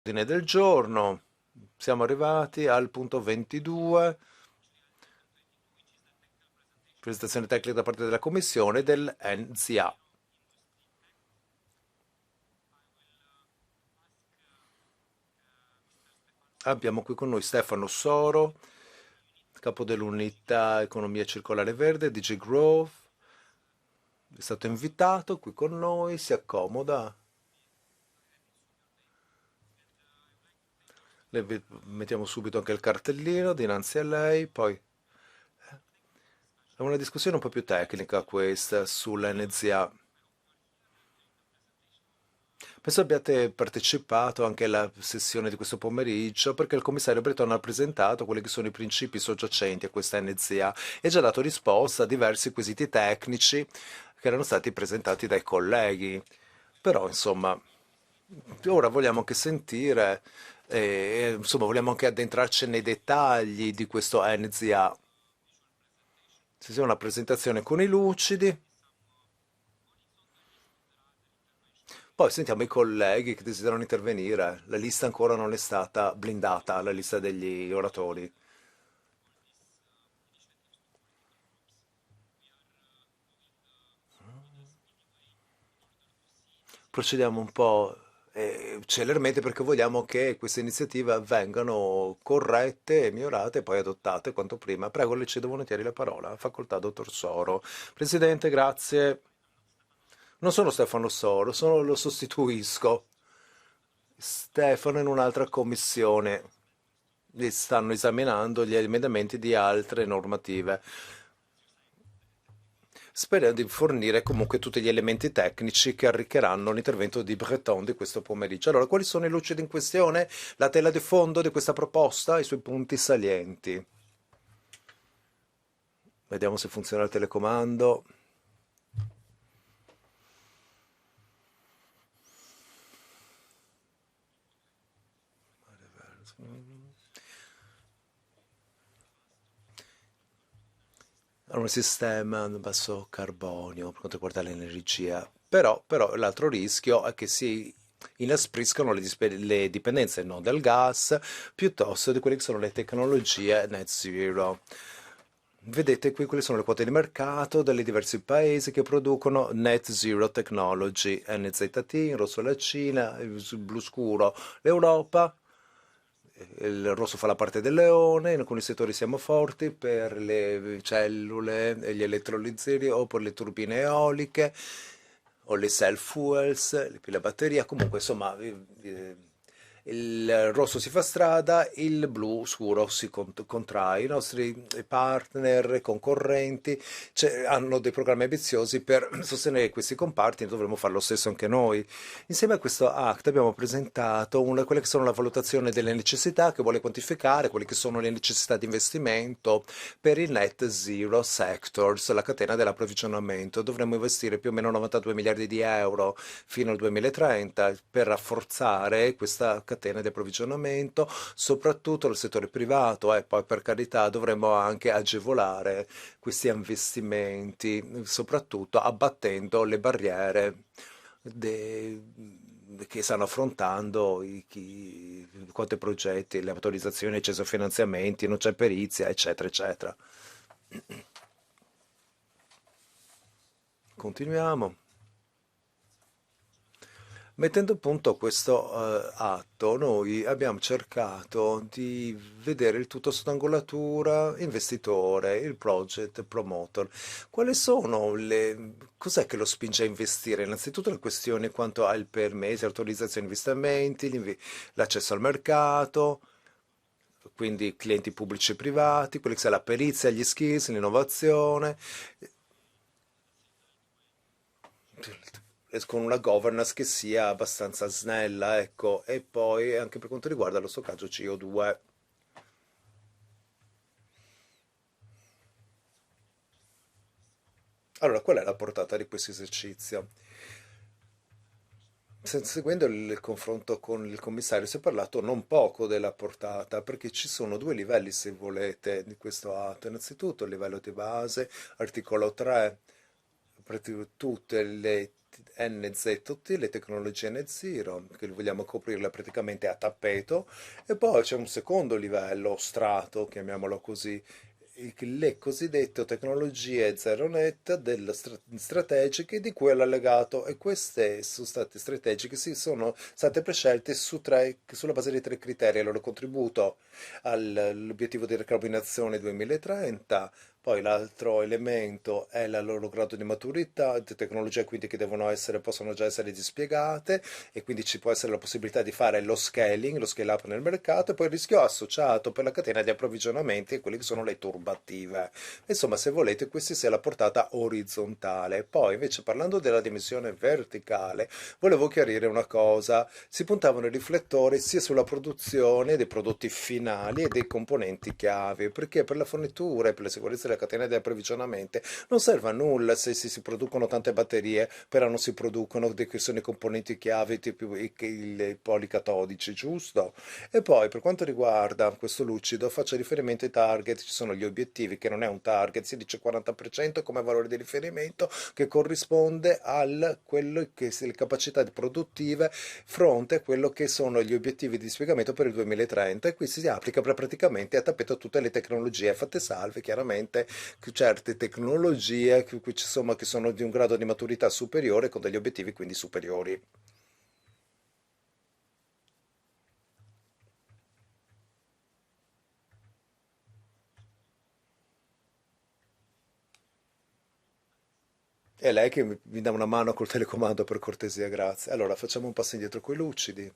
Ordine del giorno. Siamo arrivati al punto 22, presentazione tecnica da parte della Commissione del NZA. Abbiamo qui con noi Stefano Soro, capo dell'unità Economia Circolare Verde, DG Growth. È stato invitato qui con noi, si accomoda. Mettiamo subito anche il cartellino dinanzi a lei, poi è una discussione un po' più tecnica questa sull'NZA. Penso abbiate partecipato anche alla sessione di questo pomeriggio perché il commissario Breton ha presentato quelli che sono i principi soggiacenti a questa NZA e ci ha dato risposta a diversi quesiti tecnici che erano stati presentati dai colleghi. Però, insomma, ora vogliamo anche sentire, insomma, vogliamo anche addentrarci nei dettagli di questo NZA. Se sia una presentazione con i lucidi. Poi sentiamo i colleghi che desiderano intervenire. La lista ancora non è stata blindata, la lista degli oratori. Procediamo un po' celermente perché vogliamo che queste iniziative vengano corrette e migliorate e poi adottate quanto prima. Prego, le cedo volentieri la parola. Facoltà, dottor Soro. Presidente, grazie. Non sono Stefano Soro, lo sostituisco. Stefano in un'altra commissione. Li stanno esaminando gli emendamenti di altre normative. Spero di fornire comunque tutti gli elementi tecnici che arricchiranno l'intervento di Breton di questo pomeriggio. Allora, quali sono i lucidi in questione? La tela di fondo di questa proposta, i suoi punti salienti. Vediamo se funziona il telecomando. Allora, un sistema a basso carbonio per quanto riguarda l'energia. Però l'altro rischio è che si inaspriscono le dipendenze non del gas, piuttosto di quelle che sono le tecnologie net zero. Vedete qui quali sono le quote di mercato dei diversi paesi che producono net zero technology. NZT, in rosso la Cina, il blu scuro l'Europa, il rosso fa la parte del leone, in alcuni settori siamo forti per le cellule e gli elettrolizzeri o per le turbine eoliche o le cell fuels, le pile a batteria, comunque insomma il rosso si fa strada, il blu scuro si contrae. I nostri partner concorrenti hanno dei programmi ambiziosi per sostenere questi comparti e dovremmo fare lo stesso anche noi. Insieme a questo ACT abbiamo presentato quelle che sono la valutazione delle necessità che vuole quantificare, quelle che sono le necessità di investimento per il net zero sectors, la catena dell'approvvigionamento. Dovremmo investire più o meno 92 miliardi di euro fino al 2030 per rafforzare questa catena di approvvigionamento, soprattutto nel settore privato e poi per carità dovremmo anche agevolare questi investimenti, soprattutto abbattendo le barriere de- che stanno affrontando quanto ai progetti, le autorizzazioni, accesso a finanziamenti, non c'è perizia, eccetera, eccetera. Continuiamo. Mettendo a punto questo atto, noi abbiamo cercato di vedere il tutto sotto angolatura investitore, il project promoter. Quali sono cos'è che lo spinge a investire? Innanzitutto le questioni quanto al permessi, autorizzazione di investimenti, l'accesso al mercato, quindi clienti pubblici e privati, quelli che sia la perizia, gli skills, l'innovazione con una governance che sia abbastanza snella, ecco, e poi anche per quanto riguarda lo stoccaggio CO2. Allora, qual è la portata di questo esercizio? Seguendo il confronto con il commissario, si è parlato non poco della portata, perché ci sono due livelli, se volete, di questo atto. Innanzitutto il livello di base, articolo 3, praticamente tutte le NZT, le tecnologie net zero, che vogliamo coprirle praticamente a tappeto, e poi c'è un secondo livello, strato, chiamiamolo così, le cosiddette tecnologie zero net strategiche di cui è l'allegato, e queste sono state strategiche, sì, sono state prescelte sulla base di tre criteri: il loro contributo all'obiettivo di decarbonizzazione 2030, poi l'altro elemento è il loro grado di maturità, di tecnologie quindi che possono già essere dispiegate, e quindi ci può essere la possibilità di fare lo scaling, lo scale up nel mercato, e poi il rischio associato per la catena di approvvigionamenti e quelle che sono le turbative. Insomma, se volete, questa sia la portata orizzontale. Poi, invece, parlando della dimensione verticale, volevo chiarire una cosa: si puntavano i riflettori sia sulla produzione dei prodotti finali e dei componenti chiave, perché per la fornitura e per la sicurezza della catena di approvvigionamento non serve a nulla se si producono tante batterie, però non si producono dei che sono i componenti chiave, tipo i policatodici, giusto? E poi, per quanto riguarda questo lucido, faccio riferimento ai target. Ci sono gli obiettivi, che non è un target, si dice 40% come valore di riferimento, che corrisponde a quello che le capacità produttive fronte a quello che sono gli obiettivi di spiegamento per il 2030, e qui si applica praticamente a tappeto tutte le tecnologie, fatte salve chiaramente certe tecnologie insomma, che sono di un grado di maturità superiore, con degli obiettivi quindi superiori. È lei che mi dà una mano col telecomando, per cortesia, grazie. Allora, facciamo un passo indietro coi lucidi.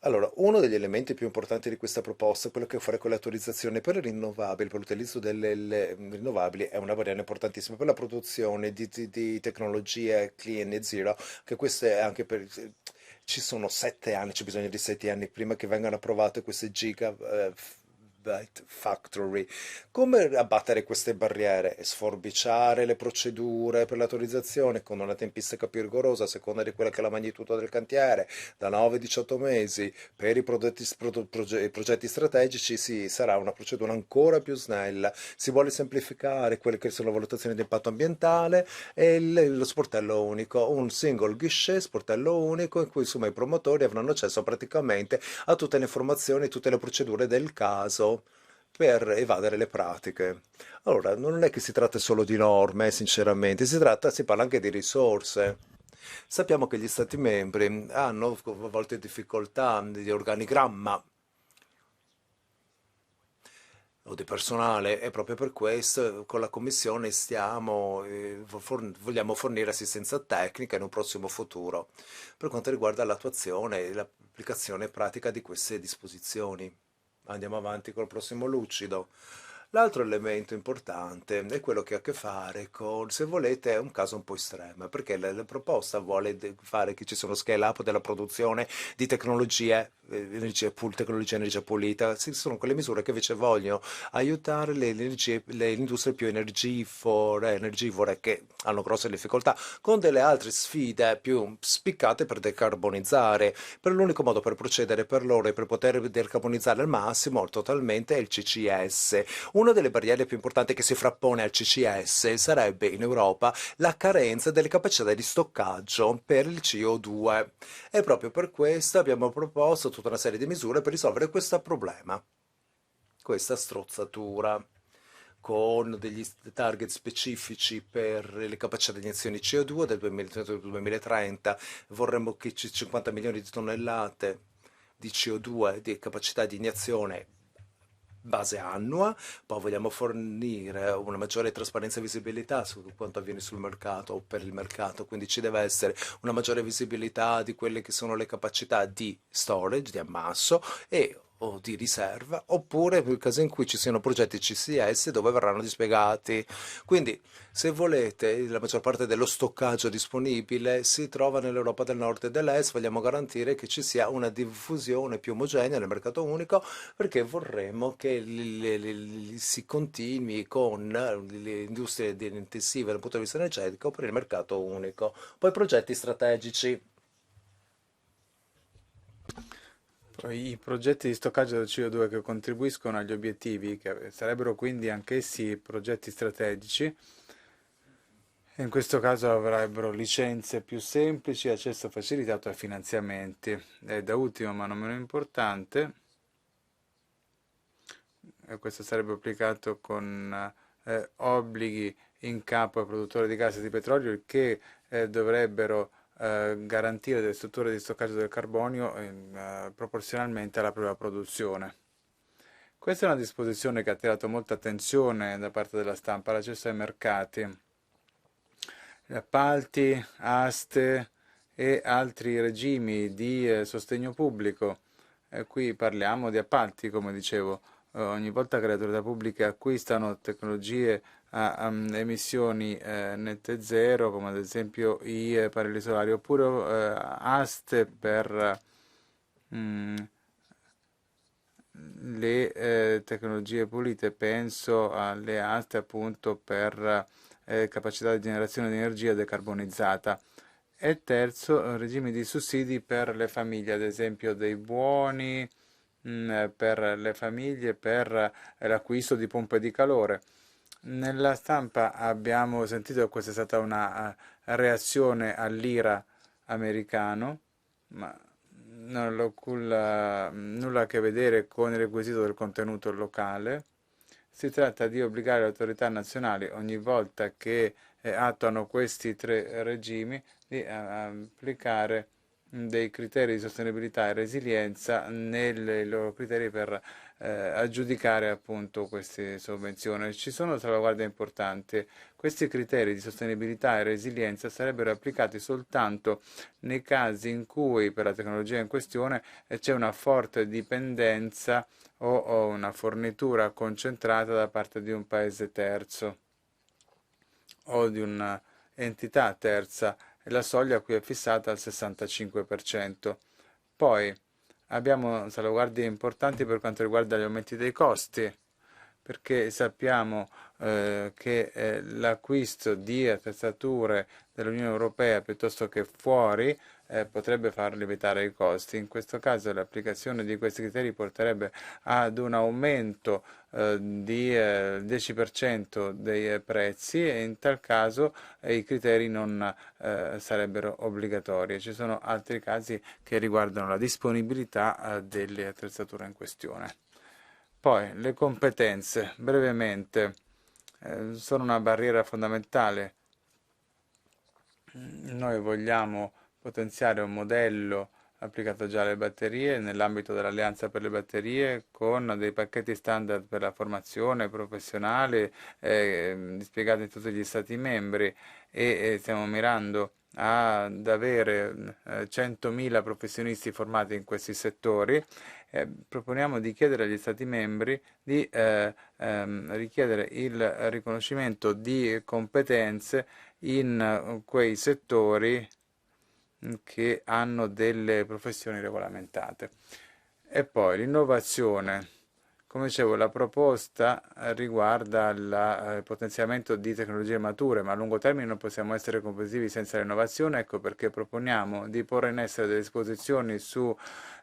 Allora, uno degli elementi più importanti di questa proposta è quello che ha a fare con le autorizzazioni per le rinnovabili, per l'utilizzo delle rinnovabili. È una variante importantissima per la produzione di tecnologie clean e zero, che queste è anche per... Ci sono 7 anni, c'è bisogno di 7 anni prima che vengano approvate queste Factory. Come abbattere queste barriere? Sforbiciare le procedure per l'autorizzazione con una tempistica più rigorosa, a seconda di quella che è la magnitudo del cantiere, da 9-18 mesi. Per i progetti strategici sì, sarà una procedura ancora più snella. Si vuole semplificare quelle che sono le valutazioni di impatto ambientale e lo sportello unico, un single guichet sportello unico, in cui insomma i promotori avranno accesso praticamente a tutte le informazioni, tutte le procedure del caso per evadere le pratiche. Allora, non è che si tratta solo di norme, sinceramente, si parla anche di risorse. Sappiamo che gli Stati membri hanno a volte difficoltà di organigramma o di personale, e proprio per questo con la Commissione vogliamo fornire assistenza tecnica in un prossimo futuro per quanto riguarda l'attuazione e l'applicazione pratica di queste disposizioni. Andiamo avanti col prossimo lucido. L'altro elemento importante è quello che ha a che fare con, se volete, è un caso un po' estremo, perché la proposta vuole fare che ci sia uno scale up della produzione di tecnologie, tecnologia energia pulita. Sono quelle misure che invece vogliono aiutare le industrie più energivore, che hanno grosse difficoltà, con delle altre sfide più spiccate per decarbonizzare. Per l'unico modo per procedere per loro e per poter decarbonizzare al massimo, totalmente, è il CCS. Una delle barriere più importanti che si frappone al CCS sarebbe in Europa la carenza delle capacità di stoccaggio per il CO2. E proprio per questo abbiamo proposto tutta una serie di misure per risolvere questo problema, questa strozzatura, con degli target specifici per le capacità di iniezione di CO2 del 2030. Vorremmo che 50 milioni di tonnellate di CO2 di capacità di iniezione base annua. Poi vogliamo fornire una maggiore trasparenza e visibilità su quanto avviene sul mercato o per il mercato, quindi ci deve essere una maggiore visibilità di quelle che sono le capacità di storage, di ammasso e o di riserva, oppure nel caso in cui ci siano progetti CCS dove verranno dispiegati. Quindi, se volete, la maggior parte dello stoccaggio disponibile si trova nell'Europa del Nord e dell'Est. Vogliamo garantire che ci sia una diffusione più omogenea nel mercato unico, perché vorremmo che si continui con le industrie intensive dal punto di vista energetico per il mercato unico. Poi progetti strategici. Poi i progetti di stoccaggio del CO2 che contribuiscono agli obiettivi, che sarebbero quindi anch'essi progetti strategici, In questo caso avrebbero licenze più semplici, accesso facilitato ai finanziamenti. E da ultimo, ma non meno importante, e questo sarebbe applicato con obblighi in capo ai produttori di gas e di petrolio che dovrebbero garantire delle strutture di stoccaggio del carbonio proporzionalmente alla propria produzione. Questa è una disposizione che ha attirato molta attenzione da parte della stampa, l'accesso ai mercati. Appalti, aste e altri regimi di sostegno pubblico. Qui parliamo di appalti, come dicevo. Ogni volta che le autorità pubbliche acquistano tecnologie a emissioni nette zero, come ad esempio i pannelli solari, oppure aste per mm, le tecnologie pulite, penso alle aste appunto per capacità di generazione di energia decarbonizzata. E terzo, regimi di sussidi per le famiglie, ad esempio dei buoni per le famiglie per l'acquisto di pompe di calore. Nella stampa abbiamo sentito che questa è stata una reazione all'IRA americano, ma non ho nulla a che vedere con il requisito del contenuto locale. Si tratta di obbligare le autorità nazionali ogni volta che attuano questi tre regimi di applicare dei criteri di sostenibilità e resilienza nei loro criteri per aggiudicare appunto queste sovvenzioni. Ci sono salvaguardie importanti. Questi criteri di sostenibilità e resilienza sarebbero applicati soltanto nei casi in cui per la tecnologia in questione c'è una forte dipendenza o una fornitura concentrata da parte di un paese terzo o di un'entità terza e la soglia qui è fissata al 65%. Poi abbiamo salvaguardie importanti per quanto riguarda gli aumenti dei costi, perché sappiamo che l'acquisto di attrezzature dell'Unione Europea piuttosto che fuori potrebbe far lievitare i costi. In questo caso l'applicazione di questi criteri porterebbe ad un aumento di 10% dei prezzi e in tal caso i criteri non sarebbero obbligatori. Ci sono altri casi che riguardano la disponibilità delle attrezzature in questione. Poi le competenze, brevemente, sono una barriera fondamentale. Noi vogliamo potenziare un modello applicato già alle batterie nell'ambito dell'Alleanza per le batterie con dei pacchetti standard per la formazione professionale dispiegati in tutti gli Stati membri e stiamo mirando ad avere 100.000 professionisti formati in questi settori. Proponiamo di chiedere agli Stati membri di richiedere il riconoscimento di competenze in quei settori che hanno delle professioni regolamentate. E poi l'innovazione. Come dicevo, la proposta riguarda il potenziamento di tecnologie mature, ma a lungo termine non possiamo essere competitivi senza l'innovazione, ecco perché proponiamo di porre in essere delle disposizioni su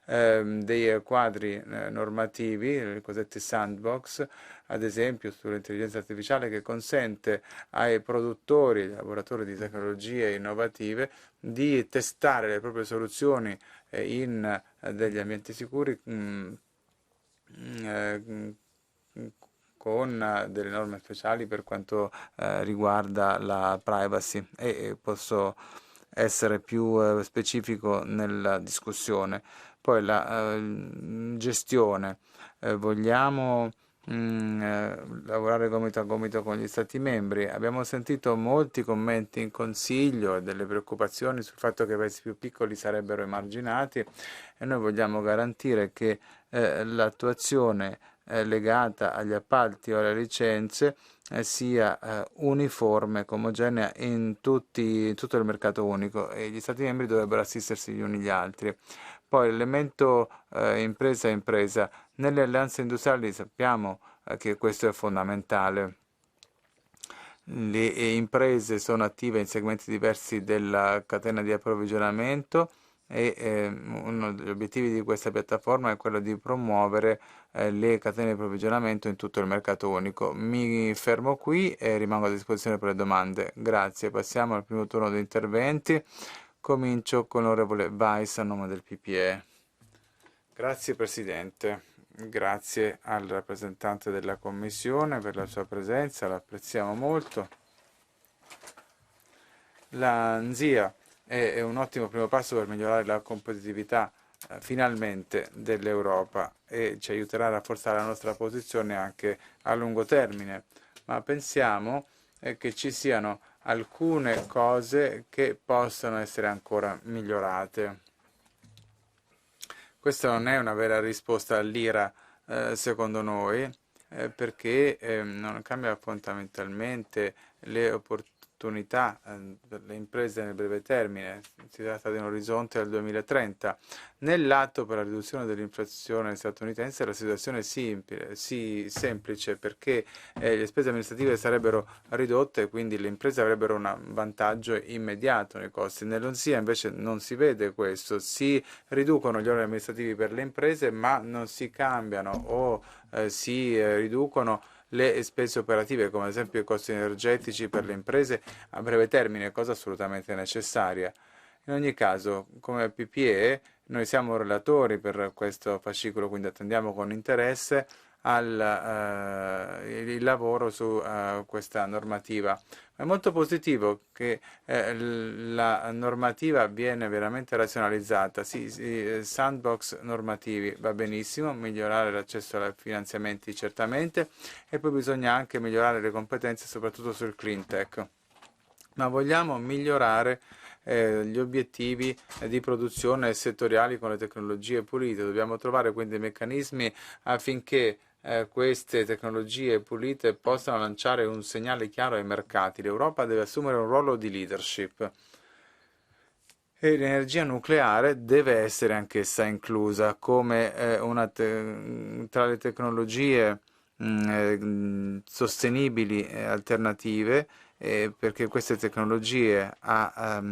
dei quadri normativi, i cosiddetti sandbox, ad esempio sull'intelligenza artificiale che consente ai produttori, ai lavoratori di tecnologie innovative di testare le proprie soluzioni in degli ambienti sicuri eh, con delle norme speciali per quanto riguarda la privacy e posso essere più specifico nella discussione. Poi la gestione. Vogliamo lavorare gomito a gomito con gli Stati membri. Abbiamo sentito molti commenti in Consiglio e delle preoccupazioni sul fatto che i paesi più piccoli sarebbero emarginati e noi vogliamo garantire che l'attuazione legata agli appalti o alle licenze sia uniforme, omogenea in tutto il mercato unico e gli Stati membri dovrebbero assistersi gli uni gli altri. Poi l'elemento impresa a impresa. Nelle alleanze industriali sappiamo che questo è fondamentale. Le imprese sono attive in segmenti diversi della catena di approvvigionamento e uno degli obiettivi di questa piattaforma è quello di promuovere le catene di approvvigionamento in tutto il mercato unico. Mi fermo qui e rimango a disposizione per le domande. Grazie. Passiamo al primo turno di interventi. Comincio con l'onorevole Weiss a nome del PPE. Grazie Presidente. Grazie al rappresentante della Commissione per la sua presenza, la apprezziamo molto. La NZIA è un ottimo primo passo per migliorare la competitività finalmente dell'Europa e ci aiuterà a rafforzare la nostra posizione anche a lungo termine, ma pensiamo che ci siano alcune cose che possono essere ancora migliorate. Questa non è una vera risposta all'IRA, secondo noi, perché non cambia fondamentalmente le opportunità per le imprese nel breve termine. Si tratta di un orizzonte al 2030. Nell'atto per la riduzione dell'inflazione statunitense la situazione è semplice perché le spese amministrative sarebbero ridotte e quindi le imprese avrebbero un vantaggio immediato nei costi. Nell'ONSIA invece non si vede questo, si riducono gli oneri amministrativi per le imprese ma non si cambiano o si riducono le spese operative, come ad esempio i costi energetici per le imprese a breve termine, cosa assolutamente necessaria. In ogni caso, come PPE, noi siamo relatori per questo fascicolo, quindi attendiamo con interesse il lavoro su questa normativa. È molto positivo che la normativa viene veramente razionalizzata. Sandbox normativi va benissimo, migliorare l'accesso ai finanziamenti certamente, e poi bisogna anche migliorare le competenze soprattutto sul clean tech. Ma vogliamo migliorare gli obiettivi di produzione settoriali con le tecnologie pulite. Dobbiamo trovare quindi meccanismi affinché queste tecnologie pulite possano lanciare un segnale chiaro ai mercati. L'Europa deve assumere un ruolo di leadership e l'energia nucleare deve essere anch'essa inclusa come tra le tecnologie sostenibili alternative, perché queste tecnologie a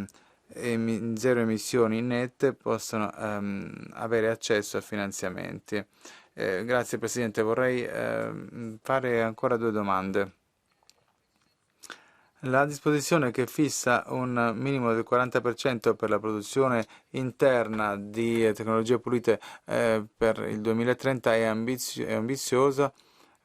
zero emissioni nette possono avere accesso a finanziamenti. Grazie Presidente, vorrei fare ancora due domande. La disposizione che fissa un minimo del 40% per la produzione interna di tecnologie pulite per il 2030 è ambiziosa,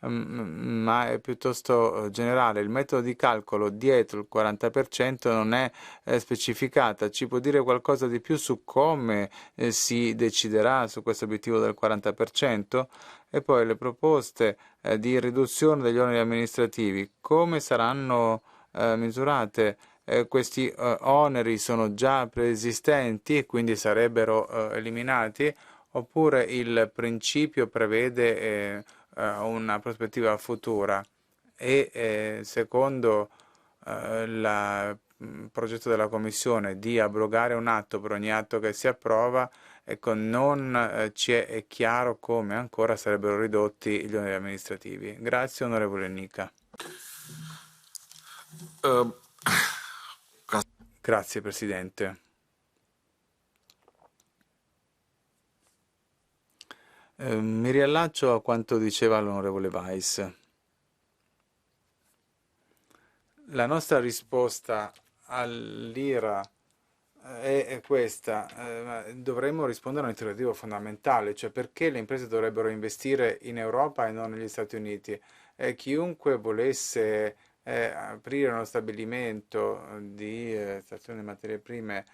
ma è piuttosto generale. Il metodo di calcolo dietro il 40% non è specificata. Ci può dire qualcosa di più su come si deciderà su questo obiettivo del 40%? E poi le proposte di riduzione degli oneri amministrativi, come saranno misurate? Questi oneri sono già preesistenti e quindi sarebbero eliminati, oppure il principio prevede una prospettiva futura e secondo il progetto della Commissione di abrogare un atto per ogni atto che si approva, ecco, non è chiaro come ancora sarebbero ridotti gli oneri amministrativi. Grazie, onorevole Nica. Grazie, Presidente. Mi riallaccio a quanto diceva l'onorevole Weiss. La nostra risposta all'IRA è questa. Dovremmo rispondere a un interrogativo fondamentale, cioè perché le imprese dovrebbero investire in Europa e non negli Stati Uniti. Chiunque volesse aprire uno stabilimento di estrazione di materie prime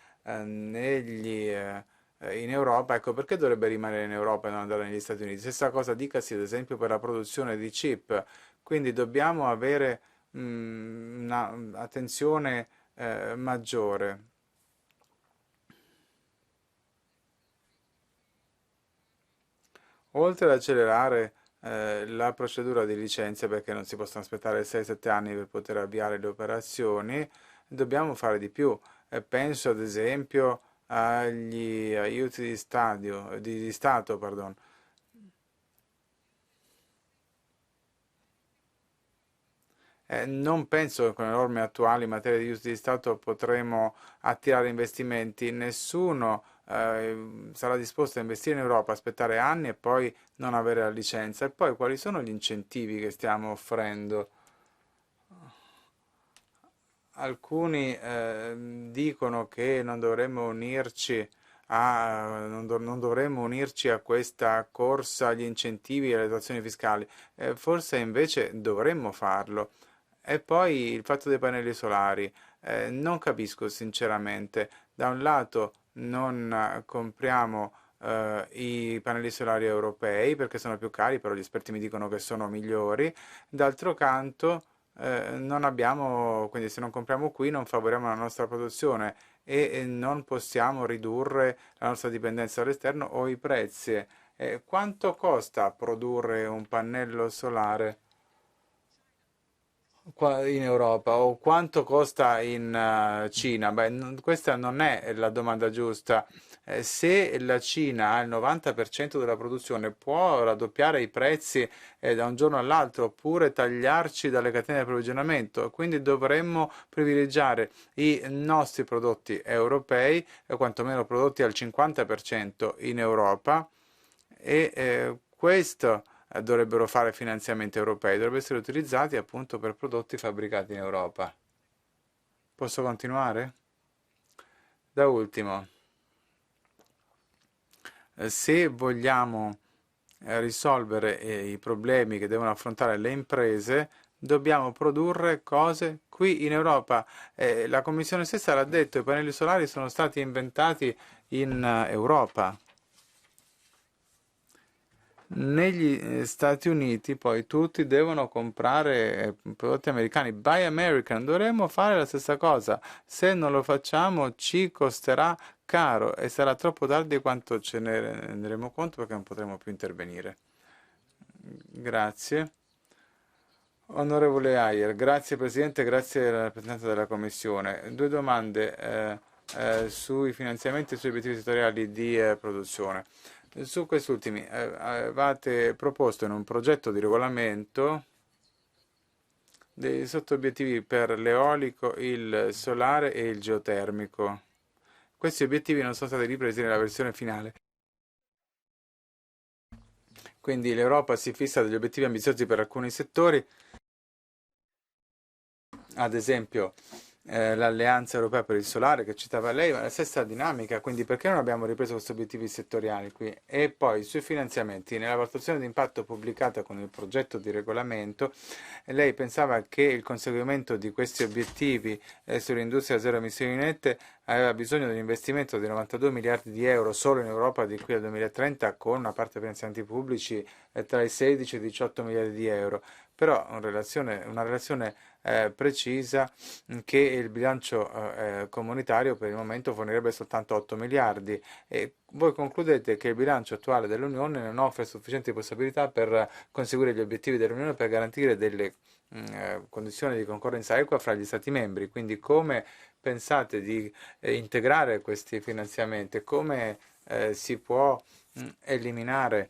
in Europa, ecco perché dovrebbe rimanere in Europa e non andare negli Stati Uniti. Stessa cosa dicasi ad esempio per la produzione di chip, quindi dobbiamo avere un'attenzione maggiore. Oltre ad accelerare la procedura di licenza, perché non si possono aspettare 6-7 anni per poter avviare le operazioni, dobbiamo fare di più. Penso ad esempio agli aiuti di Stato, pardon. Non penso che con le norme attuali in materia di aiuti di Stato potremo attirare investimenti. Nessuno sarà disposto a investire in Europa, aspettare anni e poi non avere la licenza? E poi quali sono gli incentivi che stiamo offrendo? Alcuni dicono che non dovremmo unirci a questa corsa agli incentivi e alle dotazioni fiscali. Forse invece dovremmo farlo. E poi il fatto dei pannelli solari. Non capisco sinceramente. Da un lato non compriamo i pannelli solari europei perché sono più cari, però gli esperti mi dicono che sono migliori. D'altro canto, non abbiamo, quindi se non compriamo qui non favoriamo la nostra produzione e non possiamo ridurre la nostra dipendenza dall'esterno o i prezzi. Quanto costa produrre un pannello solare qua in Europa o quanto costa in Cina? Beh, questa non è la domanda giusta. Se la Cina ha il 90% della produzione, può raddoppiare i prezzi da un giorno all'altro oppure tagliarci dalle catene di approvvigionamento. Quindi dovremmo privilegiare i nostri prodotti europei, quantomeno prodotti al 50% in Europa e questo dovrebbero fare finanziamenti europei, dovrebbero essere utilizzati appunto per prodotti fabbricati in Europa. Posso continuare? Da ultimo, se vogliamo risolvere i problemi che devono affrontare le imprese, dobbiamo produrre cose qui in Europa. La Commissione stessa l'ha detto, i pannelli solari sono stati inventati in Europa. Negli Stati Uniti poi tutti devono comprare prodotti americani. Buy American, dovremmo fare la stessa cosa. Se non lo facciamo ci costerà caro e sarà troppo tardi quanto ce ne renderemo conto perché non potremo più intervenire. Grazie. Onorevole Ayer, grazie Presidente, grazie al rappresentante della Commissione. Due domande sui finanziamenti e sugli obiettivi settoriali di produzione. Su questi ultimi, avevate proposto in un progetto di regolamento dei sottobiettivi per l'eolico, il solare e il geotermico. Questi obiettivi non sono stati ripresi nella versione finale. Quindi l'Europa si fissa degli obiettivi ambiziosi per alcuni settori, ad esempio l'Alleanza Europea per il Solare che citava lei, ma la stessa dinamica, quindi perché non abbiamo ripreso questi obiettivi settoriali qui? E poi sui finanziamenti, nella valutazione di impatto pubblicata con il progetto di regolamento, lei pensava che il conseguimento di questi obiettivi sull'industria zero emissioni nette aveva bisogno di un investimento di 92 miliardi di euro solo in Europa di qui al 2030 con una parte dei finanziamenti pubblici tra i 16 e i 18 miliardi di euro, però una relazione precisa che il bilancio comunitario per il momento fornirebbe soltanto 8 miliardi e voi concludete che il bilancio attuale dell'Unione non offre sufficienti possibilità per conseguire gli obiettivi dell'Unione per garantire delle condizioni di concorrenza equa fra gli Stati membri. Quindi come pensate di integrare questi finanziamenti? Come si può eliminare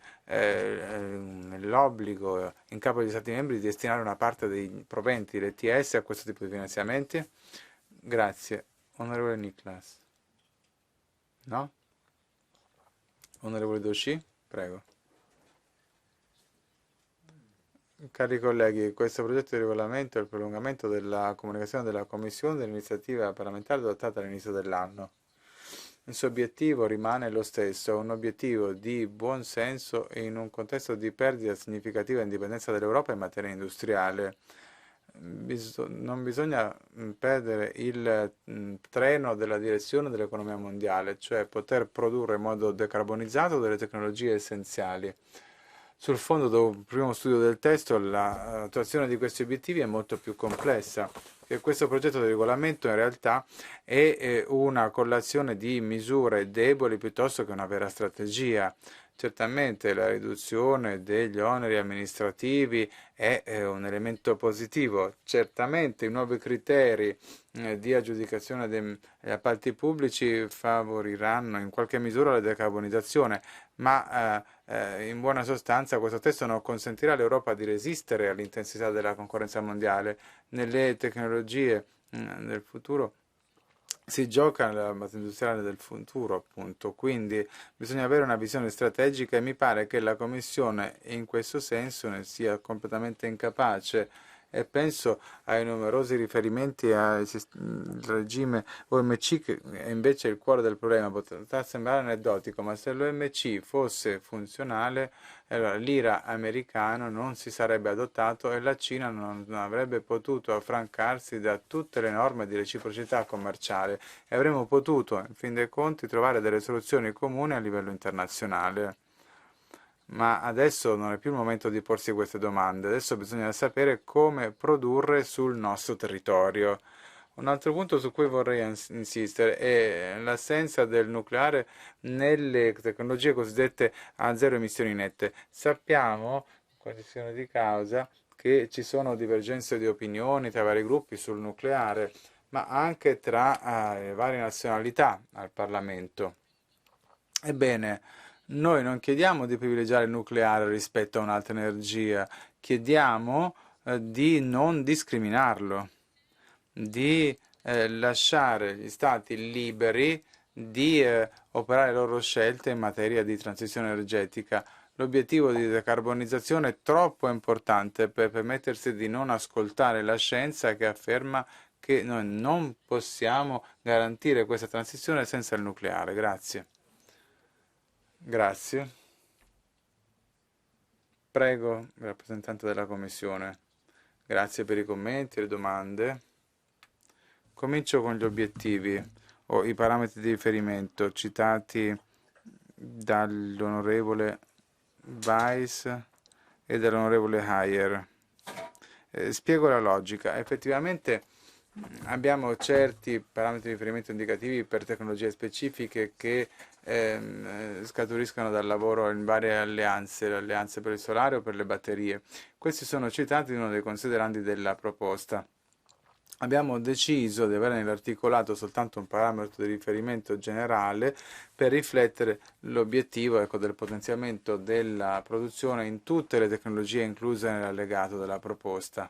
l'obbligo in capo agli Stati membri di destinare una parte dei proventi dell'ETS a questo tipo di finanziamenti? Grazie. Onorevole Niklas. No? Onorevole Doshi? Prego. Cari colleghi, questo progetto di regolamento è il prolungamento della comunicazione della Commissione dell'iniziativa parlamentare adottata all'inizio dell'anno. Il suo obiettivo rimane lo stesso, un obiettivo di buon senso in un contesto di perdita significativa di indipendenza dell'Europa in materia industriale. Non bisogna perdere il treno della direzione dell'economia mondiale, cioè poter produrre in modo decarbonizzato delle tecnologie essenziali. Sul fondo del primo studio del testo, l'attuazione di questi obiettivi è molto più complessa, perché questo progetto di regolamento in realtà è una collazione di misure deboli piuttosto che una vera strategia. Certamente la riduzione degli oneri amministrativi è un elemento positivo, certamente i nuovi criteri di aggiudicazione degli appalti pubblici favoriranno in qualche misura la decarbonizzazione, ma in buona sostanza questo testo non consentirà all'Europa di resistere all'intensità della concorrenza mondiale nelle tecnologie del futuro. si gioca nella base industriale del futuro, appunto, quindi bisogna avere una visione strategica e mi pare che la Commissione in questo senso ne sia completamente incapace e penso ai numerosi riferimenti al regime OMC che è invece il cuore del problema. Potrà sembrare aneddotico, ma se l'OMC fosse funzionale, allora l'IRA americano non si sarebbe adottato e la Cina non avrebbe potuto affrancarsi da tutte le norme di reciprocità commerciale e avremmo potuto, in fin dei conti, trovare delle soluzioni comuni a livello internazionale. Ma adesso non è più il momento di porsi queste domande, adesso bisogna sapere come produrre sul nostro territorio. Un altro punto su cui vorrei insistere è l'assenza del nucleare nelle tecnologie cosiddette a zero emissioni nette. Sappiamo, con questione di causa, che ci sono divergenze di opinioni tra vari gruppi sul nucleare, ma anche tra varie nazionalità al Parlamento. Ebbene, noi non chiediamo di privilegiare il nucleare rispetto a un'altra energia, chiediamo di non discriminarlo, di lasciare gli stati liberi di operare le loro scelte in materia di transizione energetica. L'obiettivo di decarbonizzazione è troppo importante per permettersi di non ascoltare la scienza che afferma che noi non possiamo garantire questa transizione senza il nucleare. Grazie. Grazie. Prego, il rappresentante della Commissione. Grazie per i commenti e le domande. Comincio con gli obiettivi o i parametri di riferimento citati dall'onorevole Weiss e dall'onorevole Heyer. Spiego la logica. Effettivamente abbiamo certi parametri di riferimento indicativi per tecnologie specifiche che scaturiscono dal lavoro in varie alleanze, le alleanze per il solare o per le batterie. Questi sono citati in uno dei considerandi della proposta. Abbiamo deciso di avere nell'articolato soltanto un parametro di riferimento generale per riflettere l'obiettivo, ecco, del potenziamento della produzione in tutte le tecnologie incluse nell'allegato della proposta.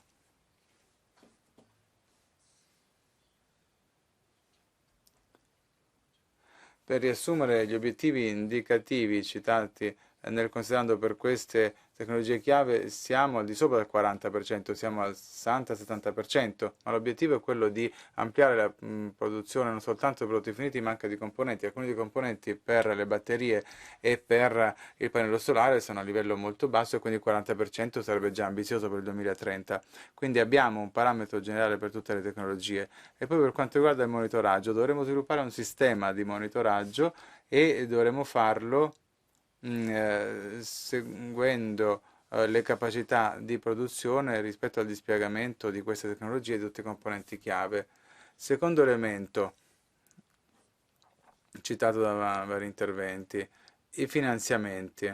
Per riassumere gli obiettivi indicativi citati nel considerando per queste tecnologie chiave siamo al di sopra del 40%, siamo al 60-70%, ma l'obiettivo è quello di ampliare la produzione non soltanto di prodotti finiti ma anche di componenti. Alcuni dei componenti per le batterie e per il pannello solare sono a livello molto basso e quindi il 40% sarebbe già ambizioso per il 2030. Quindi abbiamo un parametro generale per tutte le tecnologie. E poi per quanto riguarda il monitoraggio, dovremo sviluppare un sistema di monitoraggio e dovremo farlo seguendo le capacità di produzione rispetto al dispiegamento di queste tecnologie di tutti i componenti chiave. Secondo elemento citato da vari interventi, i finanziamenti.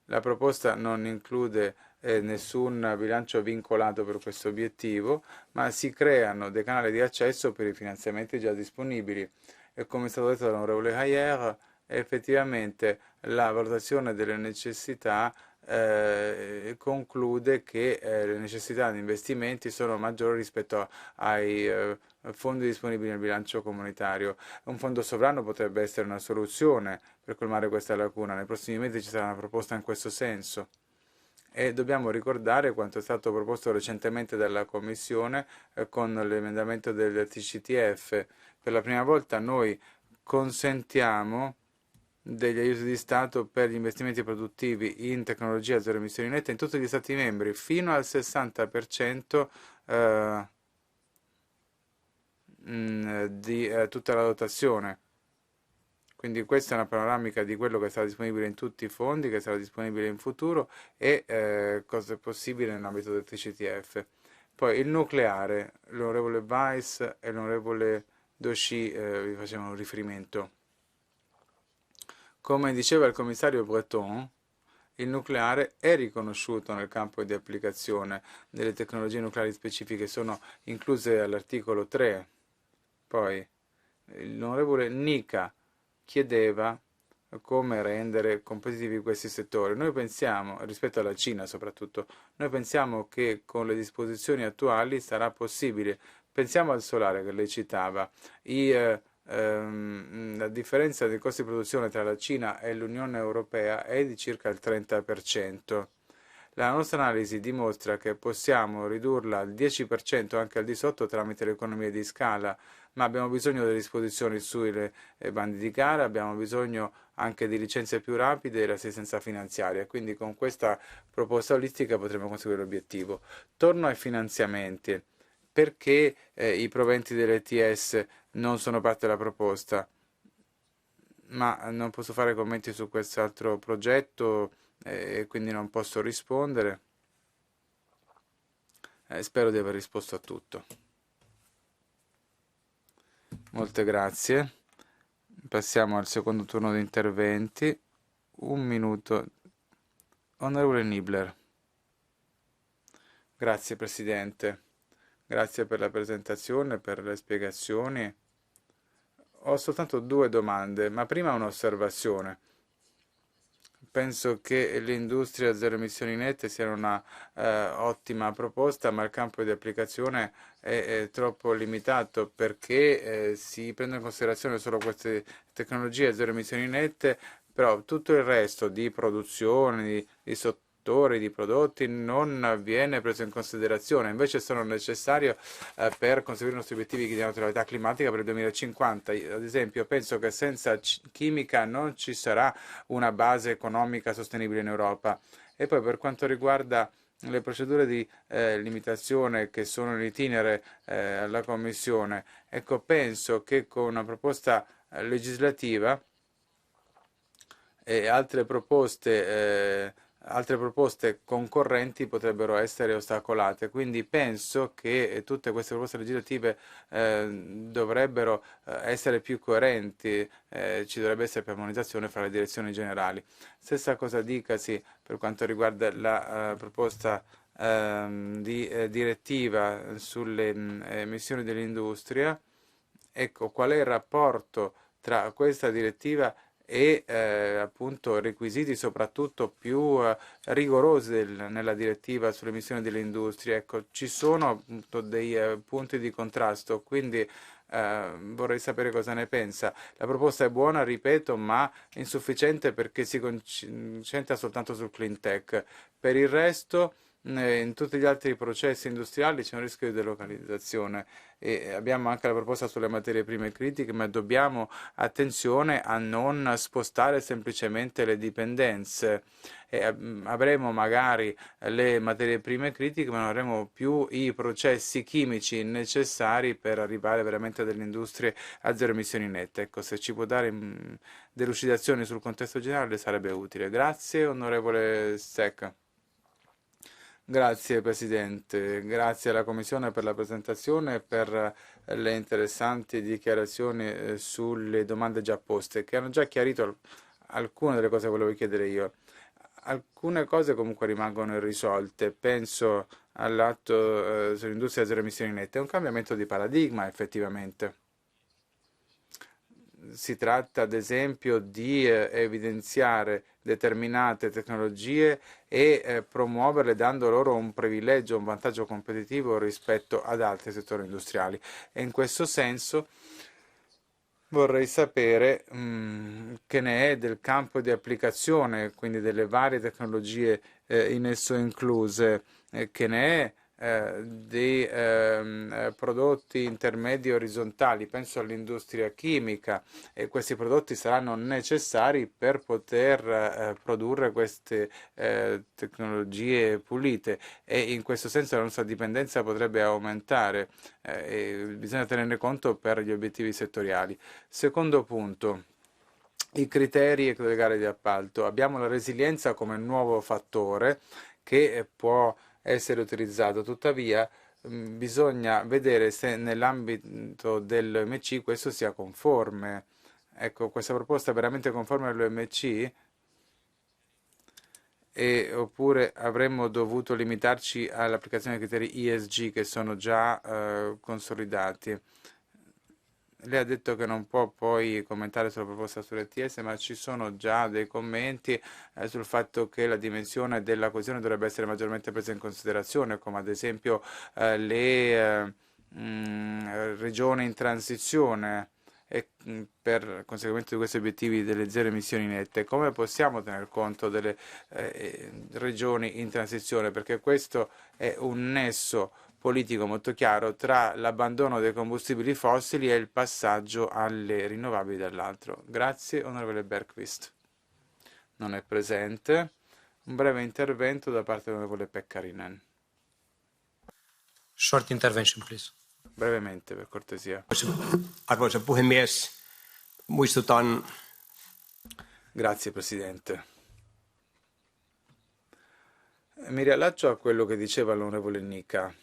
La proposta non include nessun bilancio vincolato per questo obiettivo, ma si creano dei canali di accesso per i finanziamenti già disponibili. E come è stato detto dall'onorevole Hayer, effettivamente la valutazione delle necessità conclude che le necessità di investimenti sono maggiori rispetto ai fondi disponibili nel bilancio comunitario. Un fondo sovrano potrebbe essere una soluzione per colmare questa lacuna. Nei prossimi mesi ci sarà una proposta in questo senso. E dobbiamo ricordare quanto è stato proposto recentemente dalla Commissione con l'emendamento del TCTF. Per la prima volta noi consentiamo degli aiuti di Stato per gli investimenti produttivi in tecnologia a zero emissioni nette in tutti gli Stati membri fino al 60% di tutta la dotazione. Quindi questa è una panoramica di quello che sarà disponibile in tutti i fondi, che sarà disponibile in futuro e cosa è possibile nell'ambito del TCTF. Poi il nucleare, l'onorevole Weiss e l'onorevole Doshi vi facevano riferimento. Come diceva il commissario Breton, il nucleare è riconosciuto nel campo di applicazione delle tecnologie nucleari specifiche, sono incluse all'articolo 3. Poi l'onorevole Nica chiedeva come rendere competitivi questi settori. Noi pensiamo, rispetto alla Cina soprattutto, noi pensiamo che con le disposizioni attuali sarà possibile Pensiamo al solare che lei citava. La differenza dei costi di produzione tra la Cina e l'Unione Europea è di circa il 30%. La nostra analisi dimostra che possiamo ridurla al 10% anche al di sotto tramite le economie di scala, ma abbiamo bisogno delle disposizioni sui bandi di gara, abbiamo bisogno anche di licenze più rapide e l'assistenza finanziaria. Quindi con questa proposta olistica potremo conseguire l'obiettivo. Torno ai finanziamenti. Perché i proventi dell'ETS non sono parte della proposta? Ma non posso fare commenti su quest'altro progetto e quindi non posso rispondere. Spero di aver risposto a tutto. Molte grazie. Passiamo al secondo turno di interventi. Un minuto. Onorevole Nibler. Grazie Presidente. Grazie per la presentazione, per le spiegazioni. Ho soltanto due domande, ma prima un'osservazione. Penso che l'industria zero emissioni nette sia una ottima proposta, ma il campo di applicazione è troppo limitato perché si prendono in considerazione solo queste tecnologie a zero emissioni nette, però tutto il resto di produzione, di settori, di prodotti non viene preso in considerazione. Invece sono necessarie per conseguire i nostri obiettivi di neutralità climatica per il 2050. Ad esempio, penso che senza chimica non ci sarà una base economica sostenibile in Europa. E poi per quanto riguarda le procedure di limitazione che sono in itinere alla Commissione, ecco, penso che con una proposta legislativa e altre proposte concorrenti potrebbero essere ostacolate. Quindi penso che tutte queste proposte legislative dovrebbero essere più coerenti, ci dovrebbe essere più armonizzazione fra le direzioni generali. Stessa cosa dicasi per quanto riguarda la proposta di direttiva sulle emissioni dell'industria. Ecco, qual è il rapporto tra questa direttiva e appunto requisiti soprattutto più rigorosi nella direttiva sulle emissioni delle industrie. Ecco, ci sono appunto dei punti di contrasto, quindi vorrei sapere cosa ne pensa. La proposta è buona, ripeto, ma insufficiente perché si concentra soltanto sul clean tech. Per il resto, in tutti gli altri processi industriali c'è un rischio di delocalizzazione e abbiamo anche la proposta sulle materie prime critiche, ma dobbiamo attenzione a non spostare semplicemente le dipendenze. Avremo magari le materie prime critiche, ma non avremo più i processi chimici necessari per arrivare veramente a delle industrie a zero emissioni nette. Ecco, se ci può dare delucidazioni sul contesto generale sarebbe utile. Grazie, onorevole Secca. Grazie Presidente, grazie alla Commissione per la presentazione e per le interessanti dichiarazioni sulle domande già poste, che hanno già chiarito alcune delle cose che volevo chiedere io. Alcune cose comunque rimangono irrisolte, penso all'atto sull'industria a zero emissioni nette, è un cambiamento di paradigma effettivamente. Si tratta ad esempio di evidenziare determinate tecnologie e promuoverle dando loro un privilegio, un vantaggio competitivo rispetto ad altri settori industriali. E in questo senso vorrei sapere che ne è del campo di applicazione, quindi delle varie tecnologie in esso incluse, che ne è dei prodotti intermedi orizzontali, penso all'industria chimica, e questi prodotti saranno necessari per poter produrre queste tecnologie pulite e in questo senso la nostra dipendenza potrebbe aumentare e bisogna tenerne conto per gli obiettivi settoriali. Secondo punto. I criteri delle gare di appalto. Abbiamo la resilienza come nuovo fattore che può essere utilizzato, tuttavia bisogna vedere se nell'ambito dell'OMC questo sia conforme. Ecco, questa proposta è veramente conforme all'OMC? Oppure avremmo dovuto limitarci all'applicazione dei criteri ESG che sono già consolidati? Lei ha detto che non può poi commentare sulla proposta sull'ETS, ma ci sono già dei commenti sul fatto che la dimensione della coesione dovrebbe essere maggiormente presa in considerazione, come ad esempio le regione in transizione e per conseguimento di questi obiettivi delle zero emissioni nette, come possiamo tener conto delle regioni in transizione? Perché questo è un nesso politico molto chiaro tra l'abbandono dei combustibili fossili e il passaggio alle rinnovabili dall'altro. Grazie, onorevole Bergqvist. Non è presente. Un breve intervento da parte dell'onorevole Pekkarinen. Short intervention, please. Brevemente, per cortesia. Arvoisa puhemies, muistutan. Grazie, Presidente. Mi riallaccio a quello che diceva l'onorevole Nica.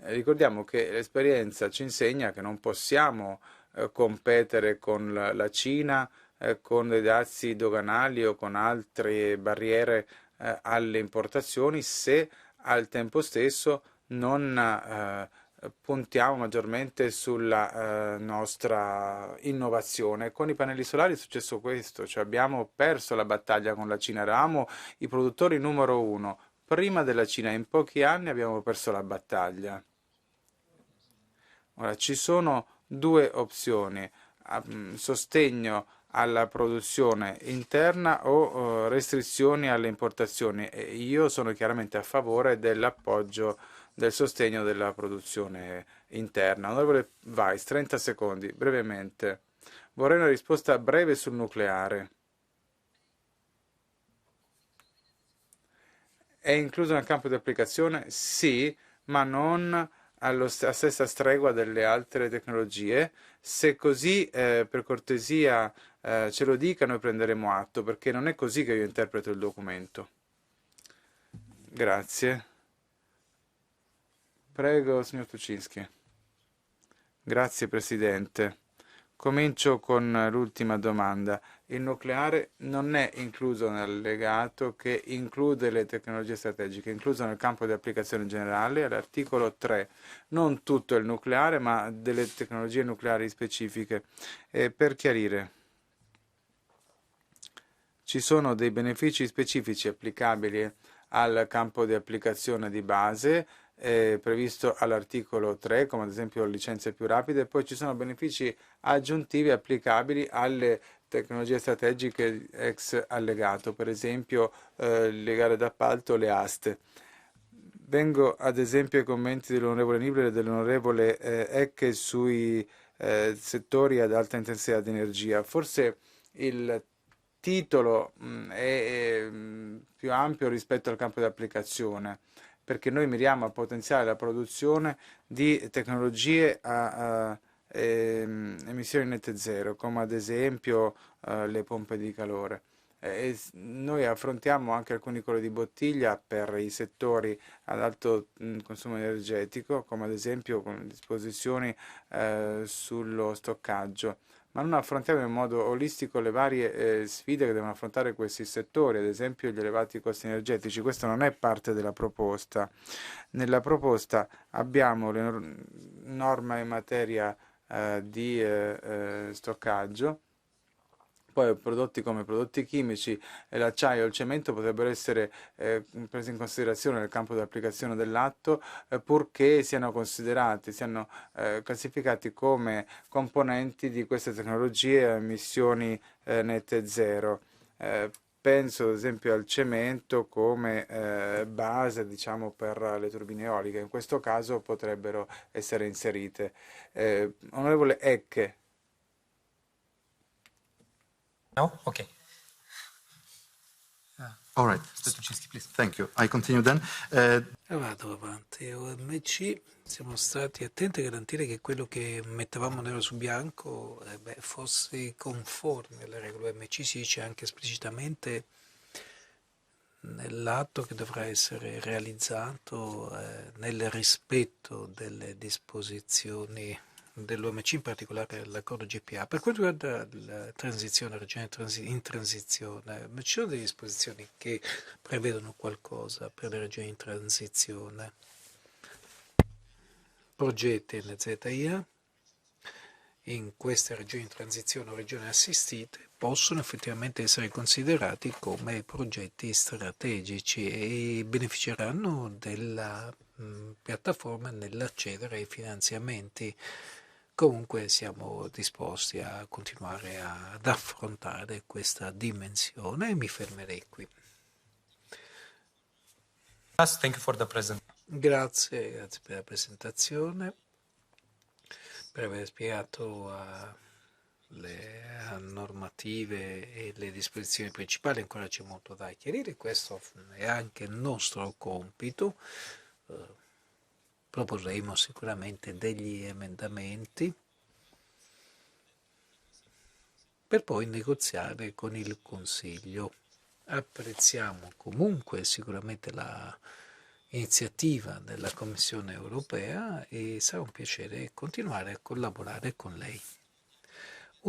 Ricordiamo che l'esperienza ci insegna che non possiamo competere con la Cina con dei dazi doganali o con altre barriere alle importazioni se al tempo stesso non puntiamo maggiormente sulla nostra innovazione. Con i pannelli solari è successo questo, cioè abbiamo perso la battaglia con la Cina, eravamo i produttori numero uno. Prima della Cina, in pochi anni abbiamo perso la battaglia. Ora, ci sono due opzioni, sostegno alla produzione interna o restrizioni alle importazioni. E io sono chiaramente a favore dell'appoggio del sostegno della produzione interna. Onorevole Weiss, 30 secondi, brevemente. Vorrei una risposta breve sul nucleare. È incluso nel campo di applicazione? Sì, ma non alla stessa stregua delle altre tecnologie. Se così, per cortesia, ce lo dica, noi prenderemo atto, perché non è così che io interpreto il documento. Grazie. Prego, signor Tuczynski. Grazie, Presidente. Comincio con l'ultima domanda. Il nucleare non è incluso nell'allegato che include le tecnologie strategiche, è incluso nel campo di applicazione generale all'articolo 3. Non tutto il nucleare, ma delle tecnologie nucleari specifiche. Per chiarire, ci sono dei benefici specifici applicabili al campo di applicazione di base previsto all'articolo 3, come ad esempio licenze più rapide, e poi ci sono benefici aggiuntivi applicabili alle tecnologie strategiche ex allegato, per esempio le gare d'appalto, le aste. Vengo ad esempio ai commenti dell'onorevole Nibler e dell'onorevole Ecke sui settori ad alta intensità di energia. Forse il titolo è più ampio rispetto al campo di applicazione, perché noi miriamo a potenziare la produzione di tecnologie a emissioni nette zero, come ad esempio le pompe di calore. Noi affrontiamo anche alcuni colli di bottiglia per i settori ad alto consumo energetico, come ad esempio con disposizioni sullo stoccaggio, ma non affrontiamo in modo olistico le varie sfide che devono affrontare questi settori, ad esempio gli elevati costi energetici. Questo non è parte della proposta. Nella proposta abbiamo le norme in materia di stoccaggio, poi prodotti come prodotti chimici, l'acciaio e il cemento potrebbero essere presi in considerazione nel campo di applicazione dell'atto, purché siano considerati, siano classificati come componenti di queste tecnologie a emissioni nette zero. Penso ad esempio al cemento come base, diciamo, per le turbine eoliche. In questo caso potrebbero essere inserite. Onorevole Ecke. No? Okay. All right. Thank you. I continue then. Vado avanti. OMC siamo stati attenti a garantire che quello che mettevamo nero su bianco fosse conforme alle regole OMC. Si dice anche esplicitamente nell'atto che dovrà essere realizzato nel rispetto delle disposizioni dell'OMC, in particolare l'accordo GPA. Per quanto riguarda la transizione, la regione in transizione, ci sono delle disposizioni che prevedono qualcosa per le regioni in transizione. Progetti NZIA in queste regioni in transizione o regioni assistite possono effettivamente essere considerati come progetti strategici e beneficeranno della piattaforme nell'accedere ai finanziamenti. Comunque siamo disposti a continuare ad affrontare questa dimensione e mi fermerei qui. Thank you for the present. Grazie per la presentazione, per aver spiegato le normative e le disposizioni principali. Ancora c'è molto da chiarire, questo è anche il nostro compito. Proporremo sicuramente degli emendamenti per poi negoziare con il Consiglio. Apprezziamo comunque sicuramente l'iniziativa della Commissione europea e sarà un piacere continuare a collaborare con lei.